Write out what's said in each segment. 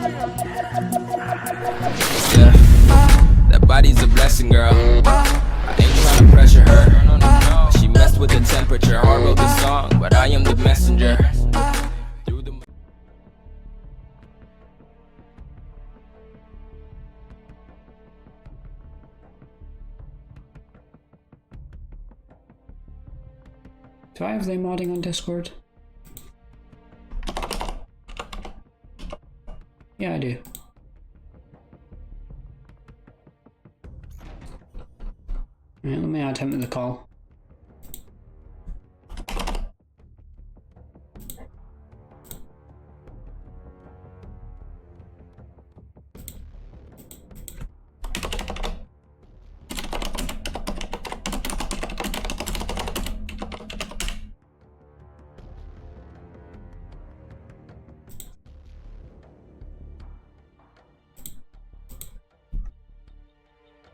Yeah, that body's a blessing, girl. I ain't tryna pressure her. She messed with the temperature. Hard wrote the song, but I am the messenger. Through the Do I have TheyModding on Discord? Yeah, I do. Alright, let me add him to the call.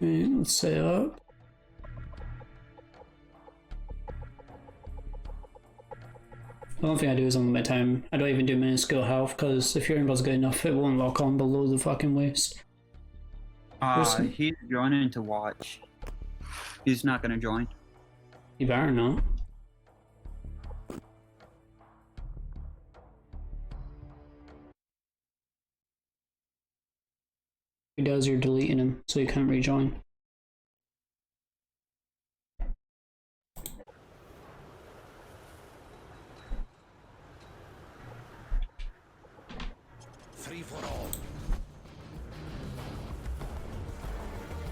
Alright, let's set it up. The one thing I do is on my time. I don't even do minuscule health because if your aimbot's good enough, it won't lock on below the fucking waist. He's joining to watch. He's not gonna join. You better not. If he does, you're deleting him so you can't rejoin.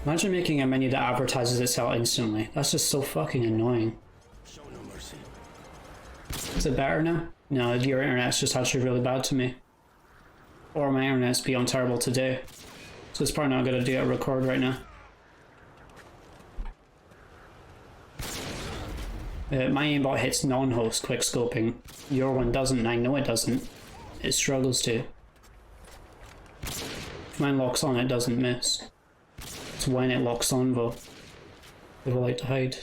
Imagine making a menu that advertises itself instantly. That's just so fucking annoying. Show no mercy. Is it better now? No, your internet's just actually really bad to me. Or my internet's beyond terrible today. So it's probably not gonna do a record right now. My aimbot hits non-host quickscoping. Your one doesn't, and I know it doesn't. It struggles to. If mine locks on, it doesn't miss. It's when it locks on though. People like to hide.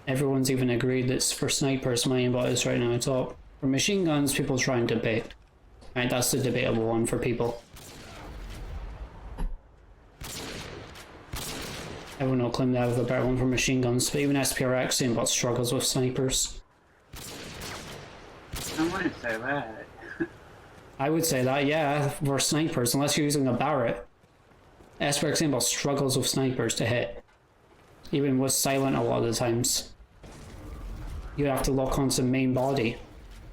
Everyone's even agreed that for snipers my aimbot is right now top. For machine guns, people try and debate. Right, that's the debatable one for people. Everyone will claim they have the better one for machine guns, but even SPRX aimbot struggles with snipers. I wouldn't say that. I would say that, yeah, for snipers, unless you're using a Barrett. SPRX aimbot struggles with snipers to hit. Even with silent a lot of the times. You have to lock onto main body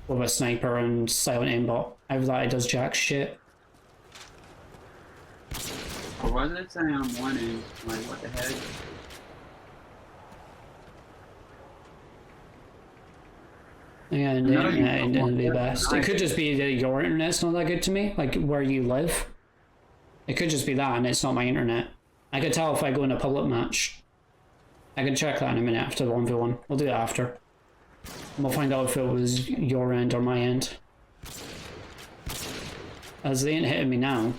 with a sniper and silent aimbot. Either that it does jack shit. Or was it saying I'm winning? Like, what the heck? Yeah, and the internet ain't the best. It could just be that your internet's not that good to me, like where you live. It could just be that and it's not my internet. I could tell if I go in a public match. I can check that in a minute after the 1v1. We'll do that after. And we'll find out if it was your end or my end. As they ain't hitting me now,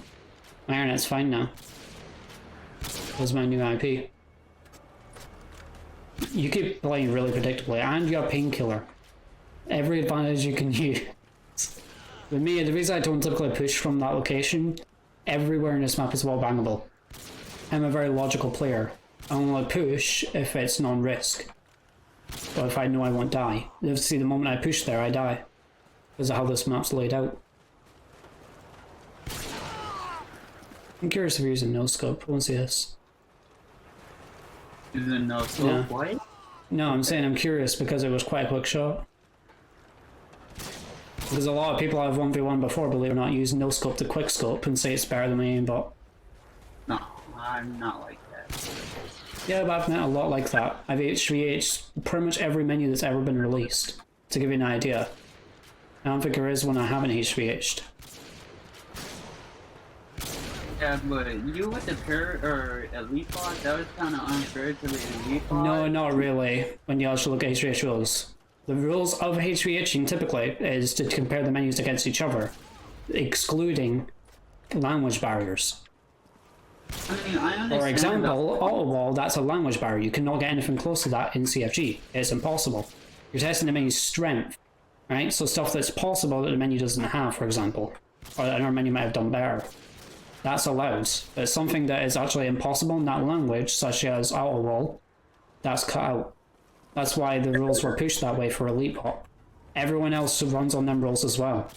my internet's fine now. That's my new IP. You keep playing really predictably, and you're a painkiller. Every advantage you can use. With me, the reason I don't typically push from that location, everywhere in this map is wall bangable. I'm a very logical player. I only push if it's non-risk. Or if I know I won't die. See, the moment I push there, I die. Because of how this map's laid out. I'm curious if you're using no scope. I want to see this. Is it no scope? What? No, I'm saying I'm curious because it was quite a quick shot. Because a lot of people I've 1v1 before, believe it or not, use no scope to quick scope and say it's better than my aimbot. No, I'm not like that. Yeah, but I've met a lot like that. I've HvH'd pretty much every menu that's ever been released, to give you an idea. I don't think there is one I haven't HvH'd. Yeah, but you with the or elite bot, that was kind of unfair to the elite bot. No, not really, when you actually look at HvH rules. The rules of HvHing typically is to compare the menus against each other, excluding language barriers. I mean, I understand. For example, auto wall, that's a language barrier. You cannot get anything close to that in CFG. It's impossible. You're testing the menu's strength, right? So stuff that's possible that the menu doesn't have, for example, or that our menu might have done better. That's allowed. But something that is actually impossible in that language, such as auto wall, that's cut out. That's why the rules were pushed that way for Elite Bot. Everyone else runs on them rules as well.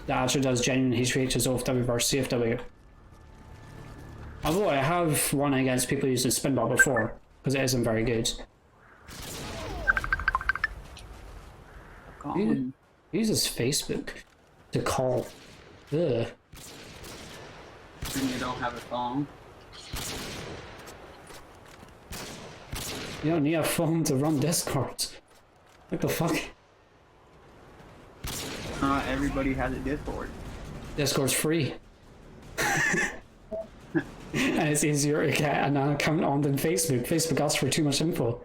That actually does genuine HvH as OFW versus CFW. Although I have won against people using Spinbot before, because it isn't very good. He uses Facebook to call. Ugh. And you don't have a phone. You don't need a phone to run Discord. What the fuck? Not everybody has a Discord. Discord's free. And it's easier to get an account on than Facebook. Facebook asks for too much info.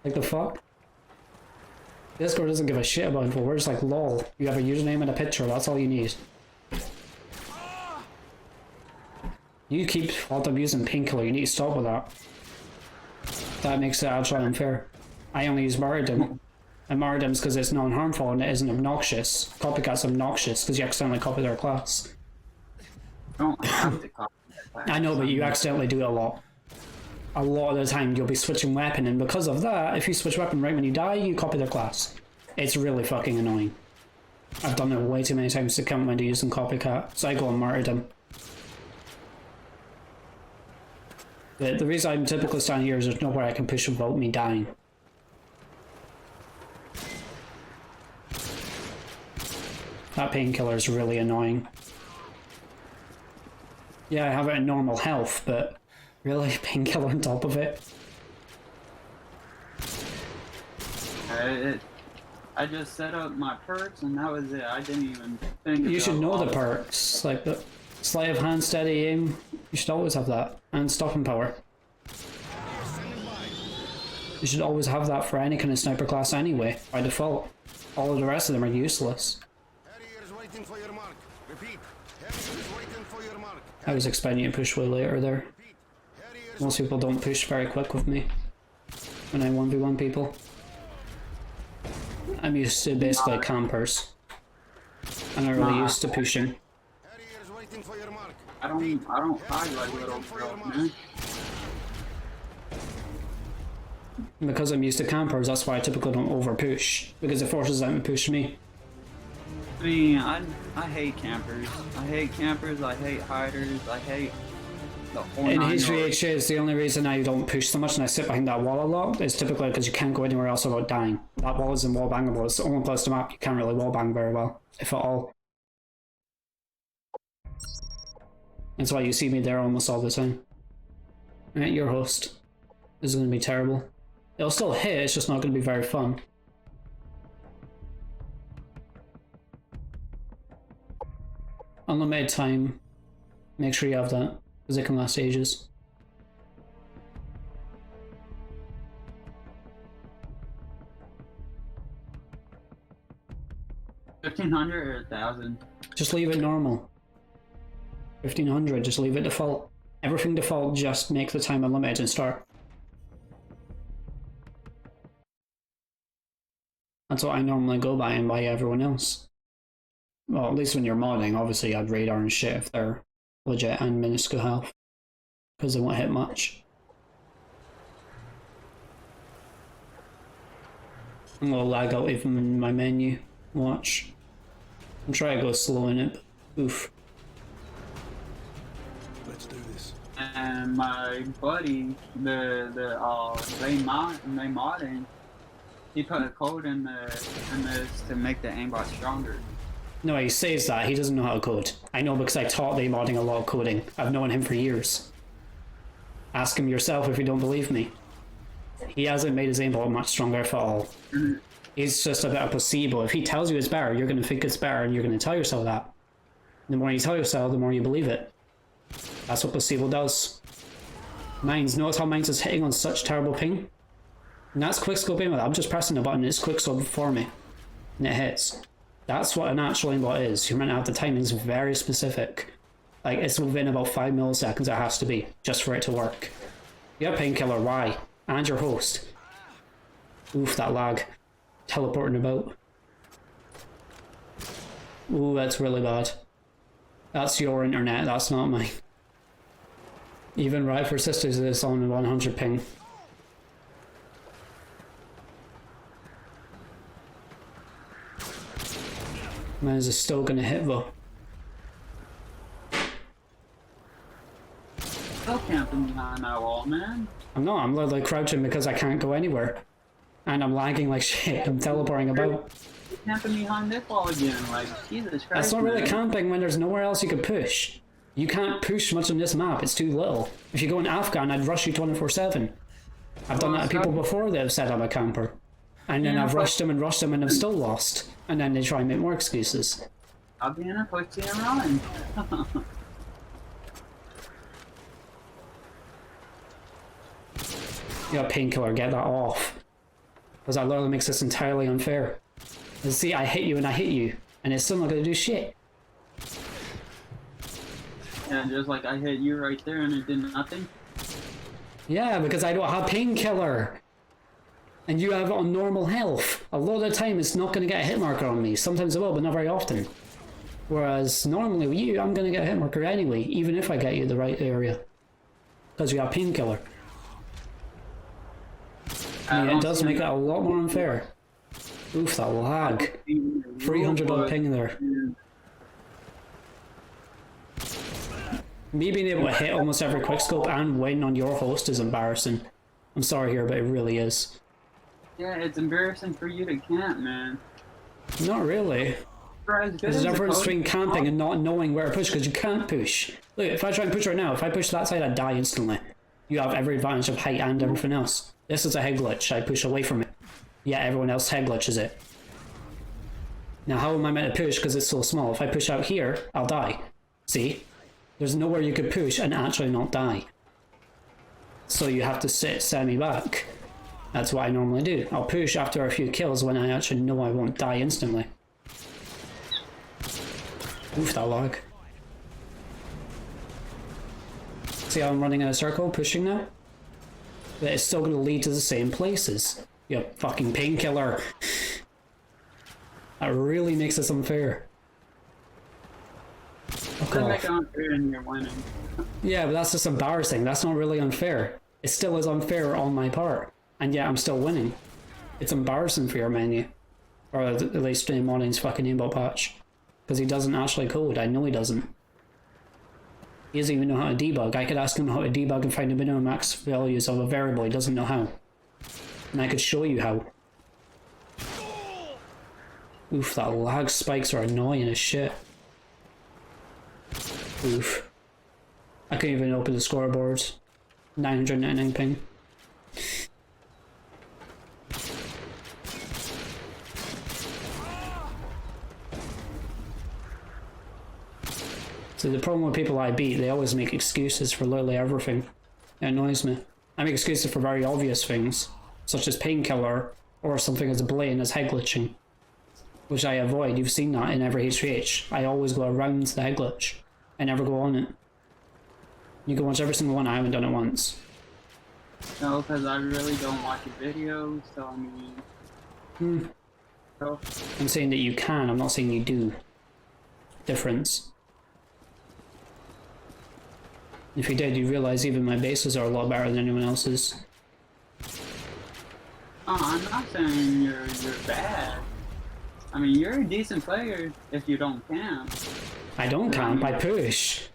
Like the fuck? Discord doesn't give a shit about info. We're just like, lol. You have a username and a picture, that's all you need. You keep auto-abusing Painkiller, you need to stop with that. That makes it actually unfair. I only use Martyrdom. And Martyrdom's because it's non-harmful and it isn't obnoxious. Copycat's obnoxious because you accidentally copy their class. I don't have to copy that class. I know, but you accidentally do it a lot. A lot of the time you'll be switching weapon, and because of that, if you switch weapon right when you die, you copy their class. It's really fucking annoying. I've done it way too many times to count when to use in Copycat, so I go on Martyrdom. The reason I'm typically standing here is there's nowhere I can push without me dying. That Painkiller is really annoying. Yeah, I have it in normal health, but really, Painkiller on top of it? I just set up my perks and that was it. I didn't even think You should know all the perks, like the sleight of hand, steady aim. You should always have that, and stopping power. You should always have that for any kind of sniper class anyway, by default. All of the rest of them are useless. I was expecting you to push way later there. Most people don't push very quick with me when I 1v1 people. I'm used to basically campers. I'm not really used to pushing. I don't hide like little girls, man. Because I'm used to campers, that's why I typically don't over push, because it forces them to push me. I mean, I hate campers. I hate campers, I hate hiders, I hate the whole In nine HvH is the only reason I don't push so much and I sit behind that wall a lot is typically because you can't go anywhere else without dying. That wall isn't wall bangable, it's the only place to map you can't really wall bang very well, if at all. That's why you see me there almost all the time. Right, your host. This is going to be terrible. It'll still hit, it's just not going to be very fun. Unlimited time. Make sure you have that, because it can last ages. $1,500 or $1,000? Just leave it normal. 1500, just leave it default. Everything default, just make the time unlimited and start. That's what I normally go by and by everyone else. Well, at least when you're modding, obviously you add radar and shit if they're legit and minuscule health. Because they won't hit much. I'm gonna lag out even in my menu. Watch. I'm trying to go slow in it, but oof. Let's do this. And my buddy, TheyModding, he put a code in this to make the aimbot stronger. No, he says that. He doesn't know how to code. I know because I taught TheyModding a lot of coding. I've known him for years. Ask him yourself if you don't believe me. He hasn't made his aimbot much stronger at all. He's just a bit of a placebo. If he tells you it's better, you're going to think it's better and you're going to tell yourself that. The more you tell yourself, the more you believe it. That's what placebo does. Mines, notice how Mines is hitting on such terrible ping? And that's quickscope aimbot. I'm just pressing a button, it's quickscope for me. And it hits. That's what an actual aimbot is. You're meant to have the timing is very specific. Like, it's within about 5 milliseconds it has to be, just for it to work. You have Painkiller, why? And your host. Oof, that lag. teleporting about. Ooh, that's really bad. That's your internet, that's not mine. Even Right for Sisters is on 100 ping. Man, is it still gonna hit though? Still camping behind that wall, man. I'm not, I'm literally crouching because I can't go anywhere. And I'm lagging like shit, I'm teleporting about. You're camping behind this wall again, like, Jesus Christ. That's not really man. camping when there's nowhere else you could push. You can't push much on this map, it's too little. If you go in Afghan, I'd rush you 24/7. I've done that to people before that have said I'm a camper. And then I've rushed them and I've still lost. And then they try and make more excuses. I'll be in a pussy and run. Yeah, painkiller, get that off. Because that literally makes this entirely unfair. You see, I hit you and I hit you, and it's still not gonna do shit. Yeah, just like I hit you right there and it did nothing. Yeah, because I don't have painkiller. And you have it on normal health. A lot of the time it's not gonna get a hit marker on me. Sometimes it will, but not very often. Whereas normally with you, I'm gonna get a hit marker anyway, even if I get you the right area. Because you have painkiller. I mean, it does make it a lot more unfair. Oof, that lag. 300 odd ping there. Me being able to hit almost every quickscope and win on your host is embarrassing. I'm sorry here, but it really is. Yeah, it's embarrassing for you to camp, man. Not really. There's a difference between camping and not knowing where to push, because you can't push. Look, if I try and push right now, if I push that side, I die instantly. You have every advantage of height and everything else. This is a head glitch, I push away from it. Yeah, everyone else head glitches it. Now how am I meant to push because it's so small? If I push out here, I'll die. See? There's nowhere you could push and actually not die. So you have to sit semi-back. That's what I normally do. I'll push after a few kills when I actually know I won't die instantly. Oof, that lag. See how I'm running in a circle, pushing now? But it's still going to lead to the same places. You fucking painkiller. That really makes this unfair. Doesn't make it unfair and you're winning. Yeah, but that's just embarrassing. That's not really unfair. It still is unfair on my part. And yet I'm still winning. It's embarrassing for your menu. Or at least TheyModding's fucking aimbot patch. Because he doesn't actually code. I know he doesn't. He doesn't even know how to debug. I could ask him how to debug and find the minimum max values of a variable. He doesn't know how. And I could show you how. Oof, that lag spikes are annoying as shit. Oof. I couldn't even open the scoreboard. 999 ping. So the problem with people I beat, they always make excuses for literally everything. It annoys me. I make excuses for very obvious things, such as painkiller, or something as blatant as head glitching, which I avoid. You've seen that in every HvH. I always go around the head glitch. I never go on it. You can watch every single one. I haven't done it once. No, because I really don't watch your videos, so I mean... So, I'm saying that you can, I'm not saying you do. Difference. If you did, you realize even my bases are a lot better than anyone else's. I'm not saying you're bad. I mean, you're a decent player if you don't camp. I don't camp, I push.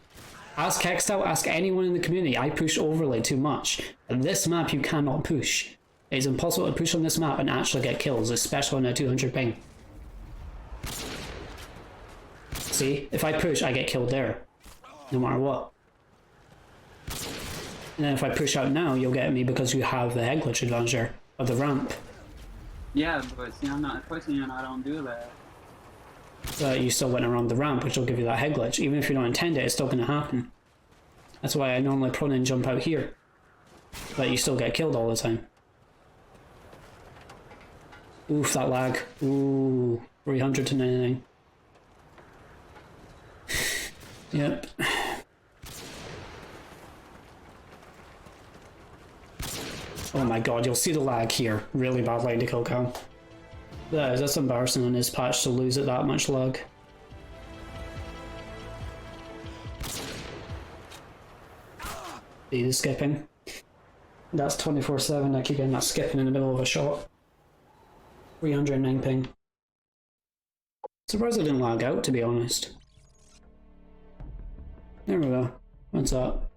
Ask Hextile, ask anyone in the community, I push overly too much. On this map you cannot push. It's impossible to push on this map and actually get kills, especially on a 200 ping. See, if I push, I get killed there. No matter what. And then if I push out now, you'll get me because you have the head glitch advantage there, of the ramp. Yeah, but see, I'm not pushing and I don't do that. But you still went around the ramp, which will give you that head glitch. Even if you don't intend it, it's still going to happen. That's why I normally prone and jump out here. But you still get killed all the time. Oof, that lag. Ooh, 300 to 99. Yep. Oh my god, you'll see the lag here. Really bad lag to kill cam. That's embarrassing on his patch to lose it that much lag. See the skipping? That's 24/7. I keep getting that skipping in the middle of a shot. 309 ping. Surprised I didn't lag out, to be honest. There we go. What's up?